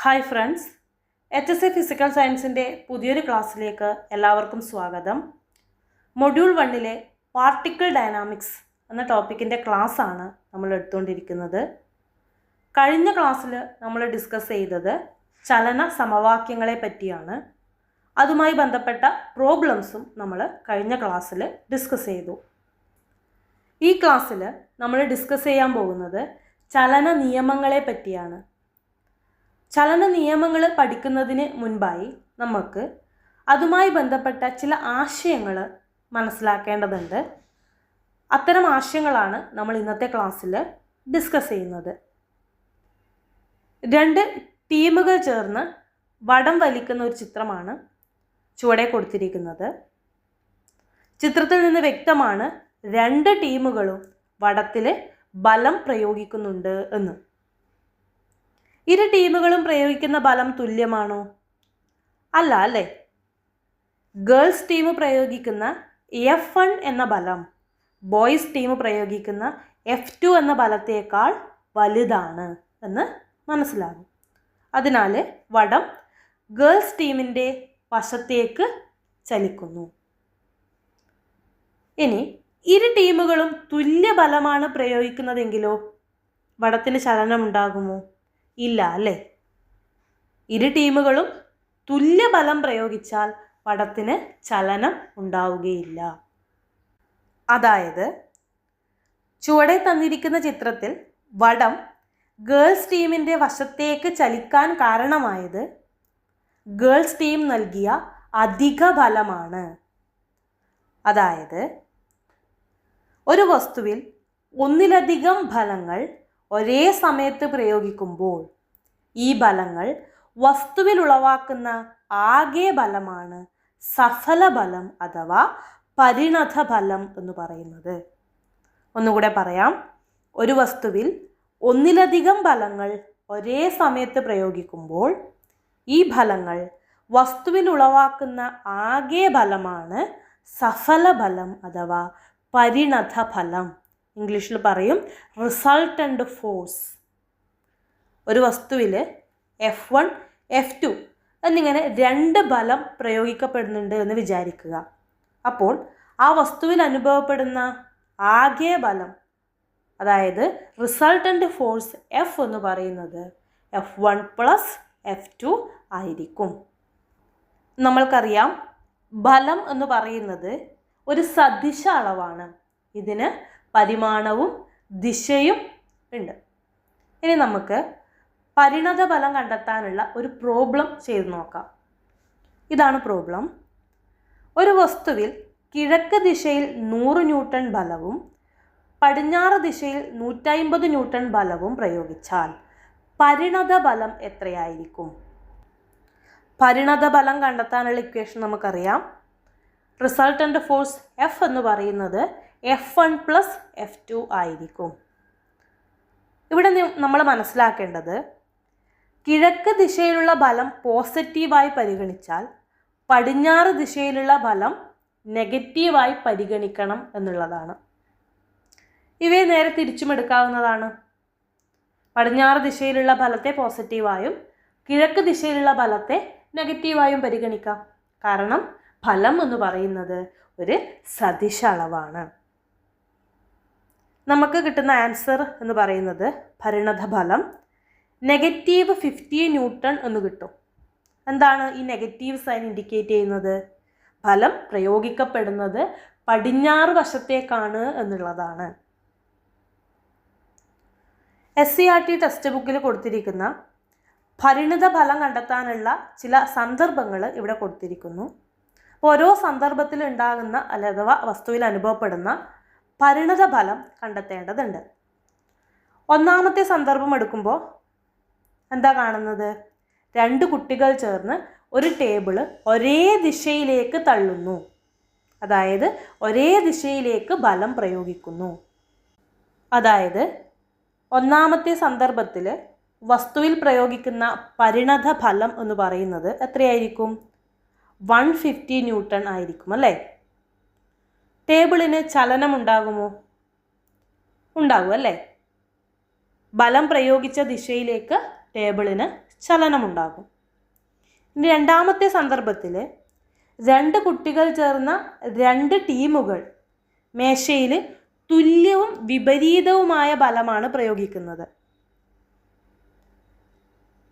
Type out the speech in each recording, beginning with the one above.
Hi friends, HSC physical സയൻസിൻ്റെ പുതിയൊരു ക്ലാസ്സിലേക്ക് എല്ലാവർക്കും സ്വാഗതം. മൊഡ്യൂൾ 1 പാർട്ടിക്കിൾ ഡൈനാമിക്സ് എന്ന ടോപ്പിക്കിൻ്റെ ക്ലാസ്സാണ് നമ്മൾ എടുത്തുകൊണ്ടിരിക്കുന്നത്. കഴിഞ്ഞ ക്ലാസ്സിൽ നമ്മൾ ഡിസ്കസ് ചെയ്തത് ചലന സമവാക്യങ്ങളെ പറ്റിയാണ്. അതുമായി ബന്ധപ്പെട്ട പ്രോബ്ലംസും നമ്മൾ കഴിഞ്ഞ ക്ലാസ്സിൽ ഡിസ്കസ് ചെയ്തു. ഈ ക്ലാസ്സിൽ നമ്മൾ ഡിസ്കസ് ചെയ്യാൻ പോകുന്നത് ചലന നിയമങ്ങളെ പറ്റിയാണ്. ചലന നിയമങ്ങൾ പഠിക്കുന്നതിന് മുൻപായി നമുക്ക് അതുമായി ബന്ധപ്പെട്ട ചില ആശയങ്ങൾ മനസ്സിലാക്കേണ്ടതുണ്ട്. അത്തരം ആശയങ്ങളാണ് നമ്മൾ ഇന്നത്തെ ക്ലാസ്സിൽ ഡിസ്കസ് ചെയ്യുന്നത്. 2 ടീമുകൾ ചേർന്ന് വടം വലിക്കുന്ന ഒരു ചിത്രമാണ് ചുവടെ കൊടുത്തിരിക്കുന്നത്. ചിത്രത്തിൽ നിന്ന് വ്യക്തമാണ് 2 ടീമുകളും വടത്തിൽ ബലം പ്രയോഗിക്കുന്നുണ്ട് എന്ന്. ഇരു ടീമുകളും പ്രയോഗിക്കുന്ന ബലം തുല്യമാണോ? അല്ല അല്ലേ. ഗേൾസ് ടീം പ്രയോഗിക്കുന്ന F1 എന്ന ബലം ബോയ്സ് ടീം പ്രയോഗിക്കുന്ന F2 എന്ന ബലത്തേക്കാൾ വലുതാണ് എന്ന് മനസ്സിലാകും. അതിനാൽ വടം ഗേൾസ് ടീമിൻ്റെ വശത്തേക്ക് ചലിക്കുന്നു. ഇനി ഇരു ടീമുകളും തുല്യ ബലമാണ് പ്രയോഗിക്കുന്നതെങ്കിലോ വടത്തിന് ചലനമുണ്ടാകുമോ? ഇല്ല അല്ലേ. ഇരു ടീമുകളും തുല്യ ബലം പ്രയോഗിച്ചാൽ വടത്തിന് ചലനം ഉണ്ടാവുകയില്ല. അതായത് ചുവടെ തന്നിരിക്കുന്ന ചിത്രത്തിൽ വടം ഗേൾസ് ടീമിൻ്റെ വശത്തേക്ക് ചലിക്കാൻ കാരണമായത് ഗേൾസ് ടീം നൽകിയ അധിക ബലമാണ്. അതായത് ഒരു വസ്തുവിൽ ഒന്നിലധികം ബലങ്ങൾ ഒരേ സമയത്ത് പ്രയോഗിക്കുമ്പോൾ ഈ ബലങ്ങൾ വസ്തുവിൽ ഉളവാക്കുന്ന ആകെ ബലമാണ് സഫല ബലം അഥവാ പരിണത ബലം എന്ന് പറയുന്നത്. ഒന്നുകൂടെ പറയാം. ഒരു വസ്തുവിൽ ഒന്നിലധികം ബലങ്ങൾ ഒരേ സമയത്ത് പ്രയോഗിക്കുമ്പോൾ ഈ ബലങ്ങൾ വസ്തുവിൽ ഉളവാക്കുന്ന ആകെ ബലമാണ് സഫല ബലം അഥവാ പരിണത ഫലം. ഇംഗ്ലീഷിൽ പറയും റിസൾട്ടൻ്റ് ഫോഴ്സ്. ഒരു വസ്തുവിൽ F1 F2 എന്നിങ്ങനെ 2 ബലം പ്രയോഗിക്കപ്പെടുന്നുണ്ട് എന്ന് വിചാരിക്കുക. അപ്പോൾ ആ വസ്തുവിൽ അനുഭവപ്പെടുന്ന ആകെ ബലം അതായത് റിസൾട്ടൻ്റ് ഫോഴ്സ് F എന്ന് പറയുന്നത് F1 + F2 ആയിരിക്കും. നമ്മൾക്കറിയാം ബലം എന്ന് പറയുന്നത് ഒരു സദിശ അളവാണ്. ഇതിന് പരിമാണവും ദിശയും ഉണ്ട്. ഇനി നമുക്ക് പരിണത ബലം കണ്ടെത്താനുള്ള ഒരു പ്രോബ്ലം ചെയ്ത് നോക്കാം. ഇതാണ് പ്രോബ്ലം. ഒരു വസ്തുവിൽ കിഴക്ക് ദിശയിൽ 100 ന്യൂട്ടൺ ബലവും പടിഞ്ഞാറ് ദിശയിൽ 150 ന്യൂട്ടൺ ബലവും പ്രയോഗിച്ചാൽ പരിണത ബലം എത്രയായിരിക്കും? പരിണത ബലം കണ്ടെത്താനുള്ള ഇക്വേഷൻ നമുക്കറിയാം. റിസൾട്ടൻ്റ് ഫോഴ്സ് F എന്ന് പറയുന്നത് F1 + F2 ആയിരിക്കും. ഇവിടെ നമ്മൾ മനസ്സിലാക്കേണ്ടത് കിഴക്ക് ദിശയിലുള്ള ബലം പോസിറ്റീവായി പരിഗണിച്ചാൽ പടിഞ്ഞാറ് ദിശയിലുള്ള ബലം നെഗറ്റീവായി പരിഗണിക്കണം എന്നുള്ളതാണ്. ഇവയെ നേരെ തിരിച്ചും എടുക്കാവുന്നതാണ്. പടിഞ്ഞാറ് ദിശയിലുള്ള ബലത്തെ പോസിറ്റീവായും കിഴക്ക് ദിശയിലുള്ള ബലത്തെ നെഗറ്റീവായും പരിഗണിക്കാം. കാരണം ഫലം എന്ന് പറയുന്നത് ഒരു സദിശ അളവാണ്. നമുക്ക് കിട്ടുന്ന ആൻസർ എന്ന് പറയുന്നത് പരിണത ഫലം -50 ന്യൂട്ടൺ എന്ന് കിട്ടും. എന്താണ് ഈ നെഗറ്റീവ് സൈൻ ഇൻഡിക്കേറ്റ് ചെയ്യുന്നത്? ഫലം പ്രയോഗിക്കപ്പെടുന്നത് പടിഞ്ഞാറ് വശത്തേക്കാണ് എന്നുള്ളതാണ്. SCERT ടെക്സ്റ്റ് ബുക്കിൽ കൊടുത്തിരിക്കുന്ന പരിണത ഫലം കണ്ടെത്താനുള്ള ചില സന്ദർഭങ്ങൾ ഇവിടെ കൊടുത്തിരിക്കുന്നു. ഓരോ സന്ദർഭത്തിൽ ഉണ്ടാകുന്ന അഥവാ വസ്തുവിൽ അനുഭവപ്പെടുന്ന പരിണത ഫലം കണ്ടെത്തേണ്ടതുണ്ട്. ഒന്നാമത്തെ സന്ദർഭം എടുക്കുമ്പോൾ എന്താ കാണുന്നത്? 2 കുട്ടികൾ ചേർന്ന് ഒരു ടേബിള് ഒരേ ദിശയിലേക്ക് തള്ളുന്നു. അതായത് ഒരേ ദിശയിലേക്ക് ബലം പ്രയോഗിക്കുന്നു. അതായത് ഒന്നാമത്തെ സന്ദർഭത്തിൽ വസ്തുവിൽ പ്രയോഗിക്കുന്ന പരിണത ഫലം എന്ന് പറയുന്നത് എത്രയായിരിക്കും? 150 ന്യൂട്ടൺ ആയിരിക്കും അല്ലേ. ടേബിളിന് ചലനമുണ്ടാകുമോ? ഉണ്ടാകും അല്ലേ. ബലം പ്രയോഗിച്ച ദിശയിലേക്ക് ടേബിളിന് ചലനമുണ്ടാകും. ഇനി രണ്ടാമത്തെ സന്ദർഭത്തിൽ 2 കുട്ടികൾ ചേർന്ന 2 ടീമുകൾ മേശയിൽ തുല്യവും വിപരീതവുമായ ബലമാണ് പ്രയോഗിക്കുന്നത്.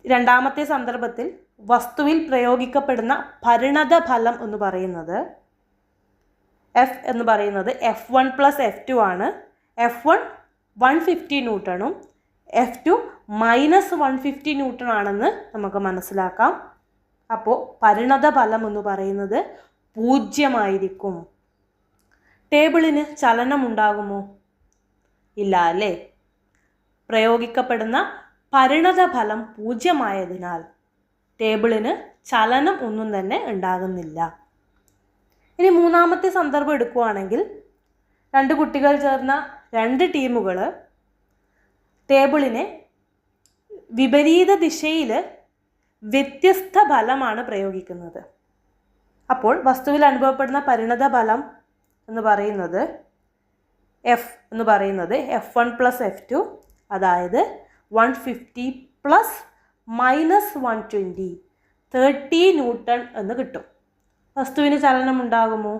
രണ്ടാമത്തെ സന്ദർഭത്തിൽ വസ്തുവിൽ പ്രയോഗിക്കപ്പെടുന്ന പരിണത ഫലം എന്ന് പറയുന്നത് എഫ് എന്ന് പറയുന്നത് F1 + F2 ആണ്. F1 150 ന്യൂട്ടണും F2 -150 ന്യൂട്ടൺ ആണെന്ന് നമുക്ക് മനസ്സിലാക്കാം. അപ്പോൾ പരിണത ഫലം എന്ന് പറയുന്നത് 0 ടേബിളിന് ചലനമുണ്ടാകുമോ? ഇല്ല അല്ലേ? പ്രയോഗിക്കപ്പെടുന്ന പരിണത ഫലം 0 ടേബിളിന് ചലനം ഒന്നും തന്നെ ഉണ്ടാകുന്നില്ല. ഇനി മൂന്നാമത്തെ സന്ദർഭം എടുക്കുകയാണെങ്കിൽ 2 കുട്ടികൾ ചേർന്ന 2 ടീമുകൾ ടേബിളിനെ വിപരീത ദിശയിൽ വ്യത്യസ്ത ബലമാണ് പ്രയോഗിക്കുന്നത്. അപ്പോൾ വസ്തുവിൽ അനുഭവപ്പെടുന്ന പരിണത ബലം എന്ന് പറയുന്നത് എഫ് എന്ന് പറയുന്നത് F1 + F2, അതായത് 150 + -120 30 ന്യൂട്ടൺ എന്ന് കിട്ടും. വസ്തുവിന് ചലനം ഉണ്ടാകുമോ?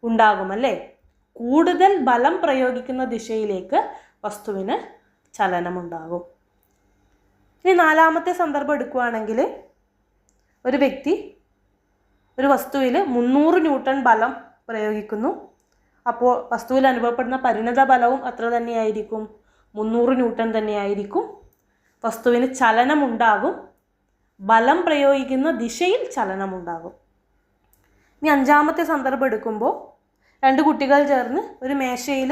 ഉണ്ടാകുമല്ലേ? കൂടുതൽ ബലം പ്രയോഗിക്കുന്ന ദിശയിലേക്ക് വസ്തുവിന് ചലനമുണ്ടാകും. ഇനി നാലാമത്തെ സന്ദർഭം എടുക്കുകയാണെങ്കിൽ ഒരു വ്യക്തി ഒരു വസ്തുവിൽ 300 ന്യൂട്ടൺ ബലം പ്രയോഗിക്കുന്നു. അപ്പോൾ വസ്തുവിൽ അനുഭവപ്പെടുന്ന പരിണത ബലവും അത്ര തന്നെയായിരിക്കും, 300 ന്യൂട്ടൺ തന്നെയായിരിക്കും. വസ്തുവിന് ചലനമുണ്ടാകും, ബലം പ്രയോഗിക്കുന്ന ദിശയിൽ ചലനമുണ്ടാകും. ഇനി അഞ്ചാമത്തെ സന്ദർഭം എടുക്കുമ്പോൾ 2 കുട്ടികൾ ചേർന്ന് ഒരു മേശയിൽ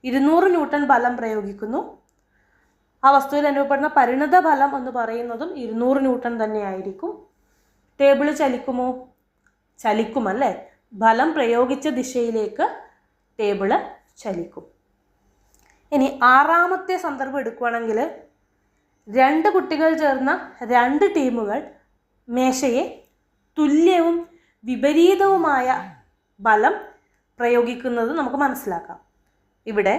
200 ന്യൂട്ടൺ ബലം പ്രയോഗിക്കുന്നു. ആ വസ്തുവിൽ അനുഭവപ്പെടുന്ന പരിണത ബലം എന്ന് പറയുന്നതും 200 ന്യൂട്ടൺ തന്നെയായിരിക്കും. ടേബിൾ ചലിക്കുമോ? ചലിക്കുമല്ലേ? ബലം പ്രയോഗിച്ച ദിശയിലേക്ക് ടേബിള് ചലിക്കും. ഇനി ആറാമത്തെ സന്ദർഭം എടുക്കുകയാണെങ്കിൽ 2 കുട്ടികൾ ചേർന്ന 2 ടീമുകൾ മേശയെ തുല്യവും വിപരീതവുമായ ബലം പ്രയോഗിക്കുന്നത് നമുക്ക് മനസ്സിലാക്കാം. ഇവിടെ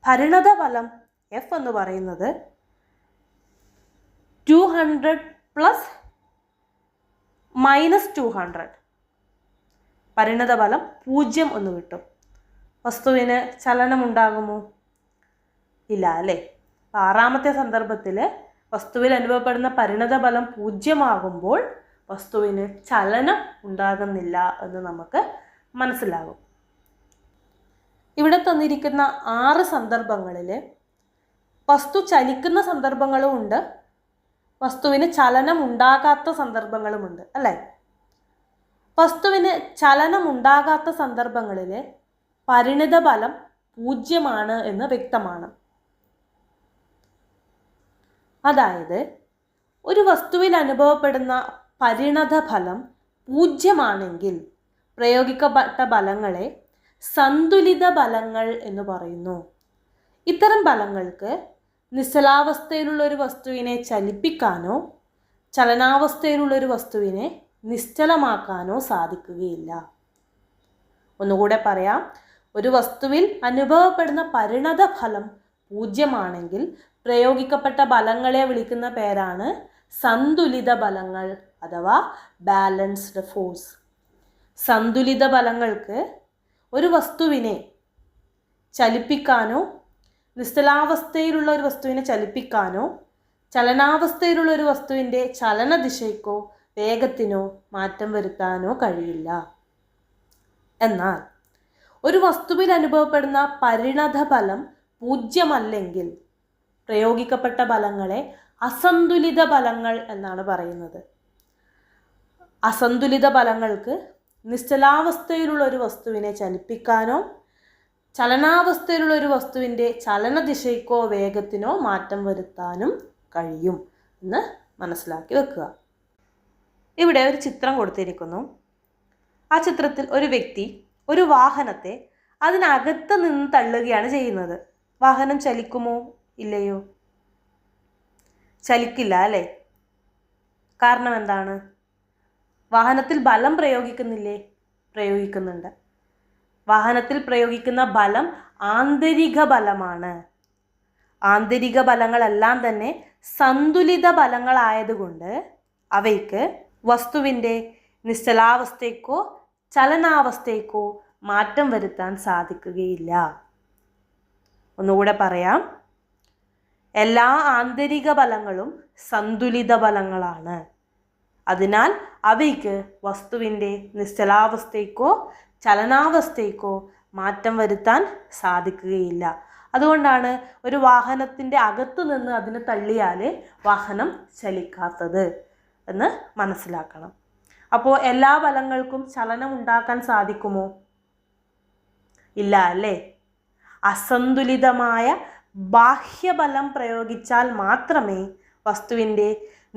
പരിണത ബലം എഫ് എന്ന് പറയുന്നത് 200 + -200 പരിണത ബലം 0 എന്ന് കിട്ടും. വസ്തുവിന് ചലനമുണ്ടാകുമോ? ഇല്ല അല്ലേ? ആറാമത്തെ സന്ദർഭത്തിൽ വസ്തുവിൽ അനുഭവപ്പെടുന്ന പരിണത ബലം 0 വസ്തുവിന് ചലനം ഉണ്ടാകുന്നില്ല എന്ന് നമുക്ക് മനസ്സിലാകും. ഇവിടെ തന്നിരിക്കുന്ന 6 സന്ദർഭങ്ങളിൽ വസ്തു ചലിക്കുന്ന സന്ദർഭങ്ങളും ഉണ്ട്, വസ്തുവിന് ചലനം ഉണ്ടാകാത്ത സന്ദർഭങ്ങളുമുണ്ട് അല്ലേ? വസ്തുവിന് ചലനം ഉണ്ടാകാത്ത സന്ദർഭങ്ങളിൽ പരിണത ബലം 0 എന്ന് വ്യക്തമാണ്. അതായത് ഒരു വസ്തുവിൽ അനുഭവപ്പെടുന്ന പരിണത ഫലം 0 പ്രയോഗിക്കപ്പെട്ട ബലങ്ങളെ സന്തുലിത ബലങ്ങൾ എന്ന് പറയുന്നു. ഇത്തരം ബലങ്ങൾക്ക് നിശ്ചലാവസ്ഥയിലുള്ള ഒരു വസ്തുവിനെ ചലിപ്പിക്കാനോ ചലനാവസ്ഥയിലുള്ള ഒരു വസ്തുവിനെ നിശ്ചലമാക്കാനോ സാധിക്കുകയില്ല. ഒന്നുകൂടെ പറയാം. ഒരു വസ്തുവിൽ അനുഭവപ്പെടുന്ന പരിണത ഫലം 0 പ്രയോഗിക്കപ്പെട്ട ബലങ്ങളെ വിളിക്കുന്ന പേരാണ് സന്തുലിത ബലങ്ങൾ അഥവാ ബാലൻസ്ഡ് ഫോഴ്സ്. സന്തുലിത ബലങ്ങൾക്ക് ഒരു വസ്തുവിനെ ചലിപ്പിക്കാനോ നിശ്ചലാവസ്ഥയിലുള്ള ഒരു വസ്തുവിനെ ചലിപ്പിക്കാനോ ചലനാവസ്ഥയിലുള്ള ഒരു വസ്തുവിൻ്റെ ചലനദിശയ്ക്കോ വേഗത്തിനോ മാറ്റം വരുത്താനോ കഴിയില്ല. എന്നാൽ ഒരു വസ്തുവിൽ അനുഭവപ്പെടുന്ന പരിണത ഫലം 0 പ്രയോഗിക്കപ്പെട്ട ബലങ്ങളെ അസന്തുലിത ബലങ്ങൾ എന്നാണ് പറയുന്നത്. അസന്തുലിത ബലങ്ങൾക്ക് നിശ്ചലാവസ്ഥയിലുള്ള ഒരു വസ്തുവിനെ ചലിപ്പിക്കാനോ ചലനാവസ്ഥയിലുള്ള ഒരു വസ്തുവിൻ്റെ ചലനദിശയ്ക്കോ വേഗത്തിനോ മാറ്റം വരുത്താനും കഴിയും എന്ന് മനസ്സിലാക്കി വെക്കുക. ഇവിടെ ഒരു ചിത്രം കൊടുത്തിരിക്കുന്നു. ആ ചിത്രത്തിൽ ഒരു വ്യക്തി ഒരു വാഹനത്തെ അതിനകത്ത് നിന്ന് തള്ളുകയാണ് ചെയ്യുന്നത്. വാഹനം ചലിക്കുമോ? ഇല്ലയോ? ചലിക്കില്ല അല്ലേ? കാരണം എന്താണ്? വാഹനത്തിൽ ബലം പ്രയോഗിക്കുന്നില്ലേ? പ്രയോഗിക്കുന്നുണ്ട്. വാഹനത്തിൽ പ്രയോഗിക്കുന്ന ബലം ആന്തരിക ബലമാണ്. ആന്തരിക ബലങ്ങളെല്ലാം തന്നെ സന്തുലിത ബലങ്ങളായതുകൊണ്ട് അവയ്ക്ക് വസ്തുവിൻ്റെ നിശ്ചലാവസ്ഥയ്ക്കോ ചലനാവസ്ഥയ്ക്കോ മാറ്റം വരുത്താൻ സാധിക്കുകയില്ല. ഒന്നുകൂടെ പറയാം. എല്ലാ ആന്തരിക ബലങ്ങളും സന്തുലിത ബലങ്ങളാണ്. അതിനാൽ അവയ്ക്ക് വസ്തുവിൻ്റെ നിശ്ചലാവസ്ഥയ്ക്കോ ചലനാവസ്ഥയ്ക്കോ മാറ്റം വരുത്താൻ സാധിക്കുകയില്ല. അതുകൊണ്ടാണ് ഒരു വാഹനത്തിൻ്റെ അകത്തു നിന്ന് അതിനെ തള്ളിയാൽ വാഹനം ചലിക്കാത്തത് എന്ന് മനസ്സിലാക്കണം. അപ്പോൾ എല്ലാ ബലങ്ങൾക്കും ചലനം ഉണ്ടാക്കാൻ സാധിക്കുമോ? ഇല്ല അല്ലേ? അസന്തുലിതമായ ബാഹ്യബലം പ്രയോഗിച്ചാൽ മാത്രമേ വസ്തുവിൻ്റെ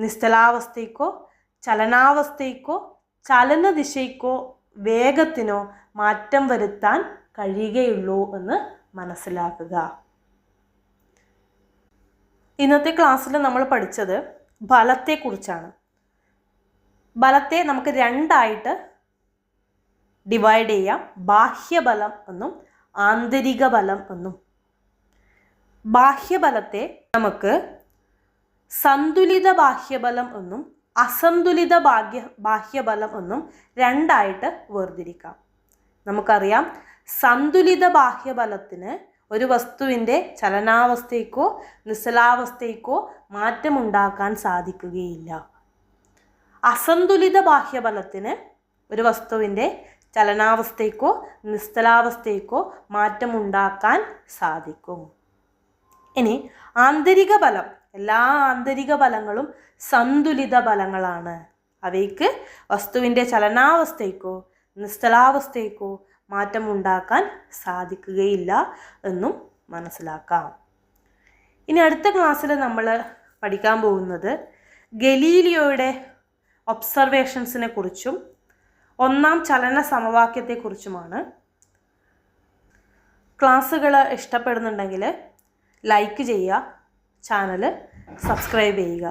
നിശ്ചലാവസ്ഥയ്ക്കോ ചലനാവസ്ഥയ്ക്കോ ചലനദിശയ്ക്കോ വേഗത്തിനോ മാറ്റം വരുത്താൻ കഴിയുകയുള്ളൂ എന്ന് മനസ്സിലാക്കുക. ഇന്നത്തെ ക്ലാസ്സിൽ നമ്മൾ പഠിച്ചത് ബലത്തെക്കുറിച്ചാണ്. ബലത്തെ നമുക്ക് രണ്ടായിട്ട് ഡിവൈഡ് ചെയ്യാം. ബാഹ്യബലം എന്നും ആന്തരിക ബലം എന്നും. ബാഹ്യബലത്തെ നമുക്ക് സന്തുലിത ബാഹ്യബലം എന്നും അസന്തുലിത ബാഹ്യബലം എന്നും രണ്ടായിട്ട് വേർതിരിക്കാം. നമുക്കറിയാം, സന്തുലിത ബാഹ്യബലത്തിന് ഒരു വസ്തുവിൻ്റെ ചലനാവസ്ഥയ്ക്കോ നിശ്ചലാവസ്ഥയ്ക്കോ മാറ്റമുണ്ടാക്കാൻ സാധിക്കുകയില്ല. അസന്തുലിത ബാഹ്യബലത്തിന് ഒരു വസ്തുവിൻ്റെ ചലനാവസ്ഥയ്ക്കോ നിശ്ചലാവസ്ഥയ്ക്കോ മാറ്റമുണ്ടാക്കാൻ സാധിക്കും. ഇനി ആന്തരിക ബലം, എല്ലാ ആന്തരിക ബലങ്ങളും സന്തുലിത ബലങ്ങളാണ്. അവയ്ക്ക് വസ്തുവിൻ്റെ ചലനാവസ്ഥയ്ക്കോ നിശ്ചലാവസ്ഥയ്ക്കോ മാറ്റമുണ്ടാക്കാൻ സാധിക്കുകയില്ല എന്നും മനസ്സിലാക്കാം. ഇനി അടുത്ത ക്ലാസ്സിൽ നമ്മൾ പഠിക്കാൻ പോകുന്നത് ഗലീലിയോയുടെ ഒബ്സർവേഷൻസിനെ കുറിച്ചും ഒന്നാം ചലന സമവാക്യത്തെക്കുറിച്ചുമാണ്. ക്ലാസ്സുകൾ ഇഷ്ടപ്പെടുന്നുണ്ടെങ്കിൽ ലൈക്ക് ചെയ്യുക, ചാനൽ സബ്സ്ക്രൈബ് ചെയ്യുക.